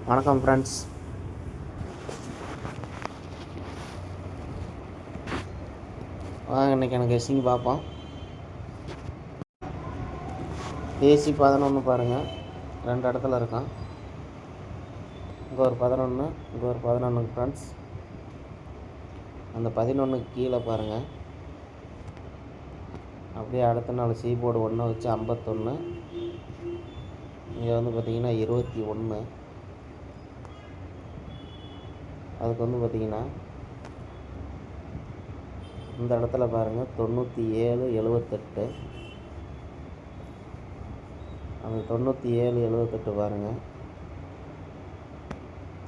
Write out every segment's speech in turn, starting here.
வணக்கம் ஃப்ரெண்ட்ஸ். வாங்க இன்றைக்கி எனக்கு எஸ்சிங்க பார்ப்போம். ஏசி 11 பாருங்கள், 2 இடத்துல இருக்கான். இங்கே ஒரு 11, இங்கே ஒரு 11 ஃப்ரெண்ட்ஸ். அந்த 11க்கு கீழே பாருங்கள், அப்படியே அடுத்த நாள் சீபோர்டு 1 வச்சு 51. இங்கே வந்து பார்த்திங்கன்னா 21. அதுக்கு வந்து பார்த்திங்கன்னா இந்த இடத்துல பாருங்கள் 97, 78. அந்த 97, 78 பாருங்கள்,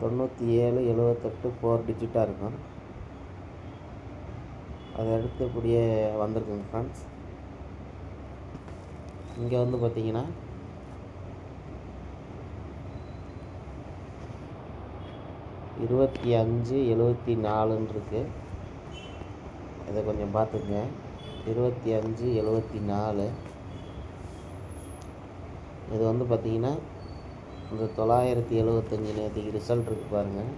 97, 78 4 டிஜிட்டாக இருக்கும். அதை எடுத்து இப்படியே வந்திருக்குங்க ஃப்ரெண்ட்ஸ். இங்கே வந்து பார்த்திங்கன்னா 25, 74 இருக்குது. இதை கொஞ்சம் பார்த்துக்குங்க. 25, 74. இது வந்து பார்த்திங்கன்னா இந்த 975 நேற்றுக்கு ரிசல்ட் இருக்குது பாருங்கள்.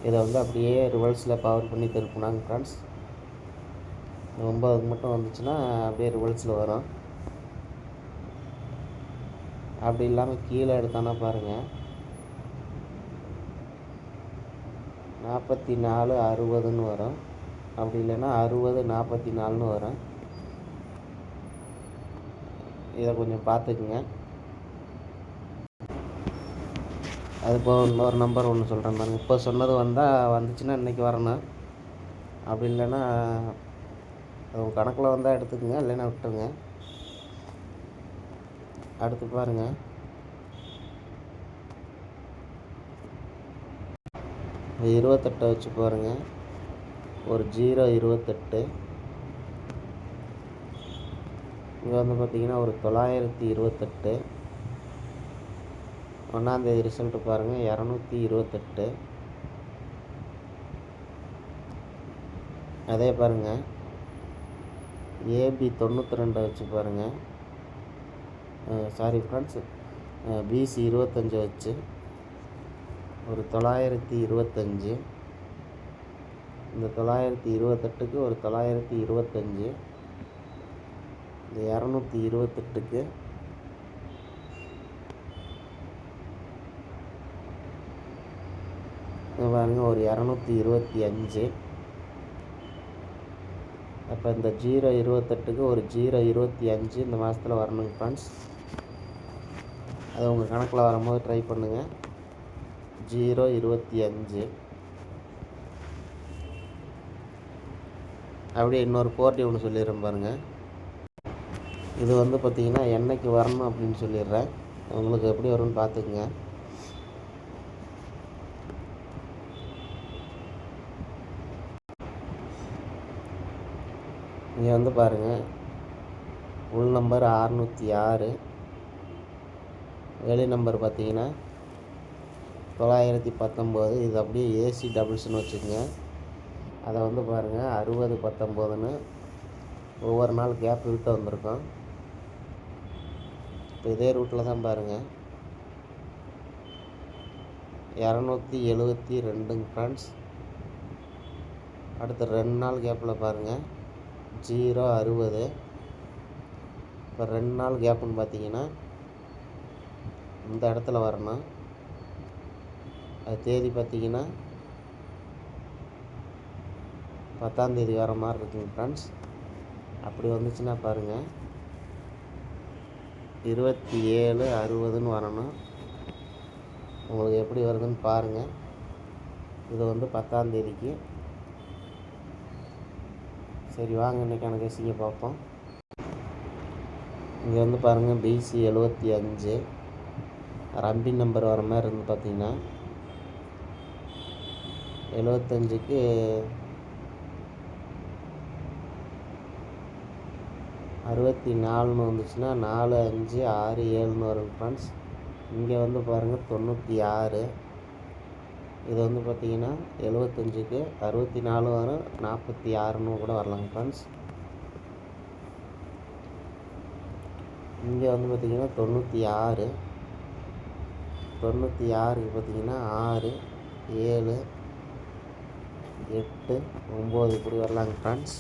இதை வந்து அப்படியே ரிவல்ஸில் பவர் பண்ணி திருப்பினாங்க ஃப்ரெண்ட்ஸ். 9க்கு மட்டும் வந்துச்சுன்னா அப்படியே ரிவல்ஸில் வரும். அப்படி இல்லாமல் கீழே எடுத்தானா பாருங்கள், 44, 60ன்னு வரும். அப்படி இல்லைன்னா 60, 44ன்னு வரும். இதை கொஞ்சம் பார்த்துக்குங்க. அது போக இன்னொரு நம்பர் ஒன்று சொல்கிறேன் பாருங்கள். இப்போ சொன்னது வந்துச்சுன்னா இன்றைக்கி வரணும். அப்படி இல்லைன்னா அது உங்கள் கணக்கில் வந்தால் எடுத்துக்கோங்க, இல்லைன்னா விட்டுருங்க. அடுத்து பாருங்கள், இந்த 28 வச்சு பாருங்கள். ஒரு 0, 28. இங்கே வந்து பார்த்திங்கன்னா ஒரு 928. ஒன்றாந்தேதி ரிசல்ட்டு பாருங்கள், 228. அதே பாருங்கள், ஏபி 92 வச்சு பாருங்கள். சாரி ஃப்ரெண்ட்ஸ், பிசி 25 வச்சு ஒரு 925. இந்த 928க்கு ஒரு 925. இந்த 228க்கு பாருங்க ஒரு 225. அப்போ இந்த 028க்கு ஒரு 025 இந்த மாதத்தில் வரணுங்க ஃப்ரெண்ட்ஸ். அது உங்கள் கணக்கில் வரும்போது ட்ரை பண்ணுங்கள். 025. அப்படியே இன்னொரு 40 ஒன்று சொல்லிடுறேன் பாருங்கள். இது வந்து பார்த்திங்கன்னா என்னைக்கு வரணும் அப்படின்னு சொல்லிடுறேன். உங்களுக்கு எப்படி வரும்னு பார்த்துக்குங்க. இங்கே வந்து பாருங்கள், உள் நம்பர் 606, வெளி நம்பர் பார்த்திங்கன்னா 919. இது அப்படியே ஏசி டபுள்ஸ்னு வச்சுக்கோங்க. அதை வந்து பாருங்கள் 60, 19ன்னு ஒவ்வொரு நாள் கேப் விட்டு வந்திருக்கோம். இப்போ இதே ரூட்டில் தான் பாருங்கள் 272 ஃப்ரெண்ட்ஸ். அடுத்த 2 நாள் கேப்பில் பாருங்கள் 0, 60. இப்போ 2 நாள் கேப்புன்னு பார்த்தீங்கன்னா இந்த இடத்துல வரணும். அது தேதி பார்த்திங்கன்னா 10ஆம் தேதி வர மாதிரி இருக்குங்க ஃப்ரெண்ட்ஸ். அப்படி வந்துச்சுன்னா பாருங்கள் 27, 60ன்னு வரணும். உங்களுக்கு எப்படி வருதுன்னு பாருங்கள். இது வந்து 10ஆம் தேதிக்கு. சரி வாங்க இன்றைக்கி எனக்கு எஸ்சிங்க பார்ப்போம். இங்கே வந்து பாருங்கள் பிசி 75. ரம்பி நம்பர் வர மாதிரி இருந்து பார்த்திங்கன்னா 75க்கு 64ன்னு வந்துச்சுன்னா 4, 5, 6, 7ன்னு வரும் ஃப்ரெண்ட்ஸ். இங்கே வந்து பாருங்கள் 96. இது வந்து பார்த்திங்கன்னா 75க்கு 64 வரும், 46ன்னு கூட வரலாங்க ஃப்ரெண்ட்ஸ். இங்கே வந்து பார்த்திங்கன்னா 96 96க்கு பார்த்திங்கன்னா 6 7 8 9 இப்படி வரலாங்க ஃப்ரெண்ட்ஸ்.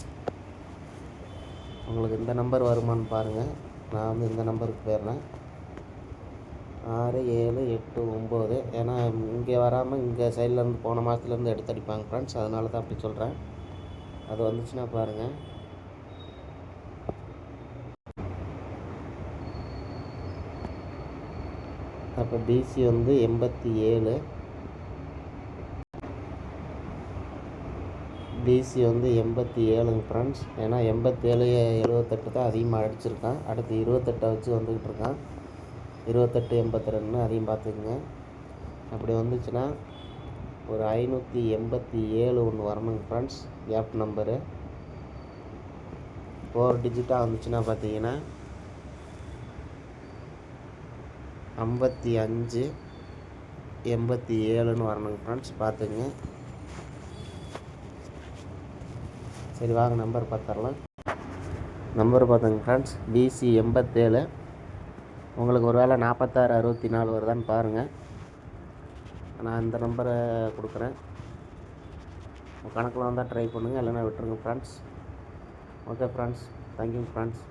உங்களுக்கு இந்த நம்பர் வருமானு பாருங்கள். நான் வந்து இந்த நம்பருக்கு போயிடுறேன். 6 7 8 9. ஏன்னா இங்கே வராமல் இங்கே சைட்லேருந்து போன மாதத்துலேருந்து எடுத்து அடிப்பாங்க ஃப்ரெண்ட்ஸ். அதனால தான் அப்படி சொல்கிறேன். அது வந்துச்சுன்னா பாருங்கள். அப்போ பிசி வந்து 87, பிசி வந்து 87ங்க ஃப்ரெண்ட்ஸ். ஏன்னா 87 78 தான் அதிகமாக அடிச்சிருக்கான். அடுத்து 28 வச்சு வந்துக்கிட்டு இருக்கான். 28 82 அதையும் பார்த்துக்குங்க. அப்படி வந்துச்சுன்னா ஒரு 587 ஒன்று வரணுங்க ஃப்ரெண்ட்ஸ். கேப் நம்பரு 4 டிஜிட்டாக வந்துச்சுன்னா பார்த்தீங்கன்னா 55 87ன்னு வரணுங்க ஃப்ரெண்ட்ஸ். பார்த்துக்குங்க. சரி வாங்க நம்பர் பார்த்துடலாம். நம்பர் பார்த்துங்க ஃப்ரெண்ட்ஸ். பிசி 87. உங்களுக்கு ஒரு வேளை 46 64 வருதான்னு பாருங்கள். நான் இந்த நம்பரை கொடுக்குறேன். கணக்கில் வந்தால் ட்ரை பண்ணுங்கள், இல்லைன்னா விட்டுருங்க friends. Okay friends, thank you friends.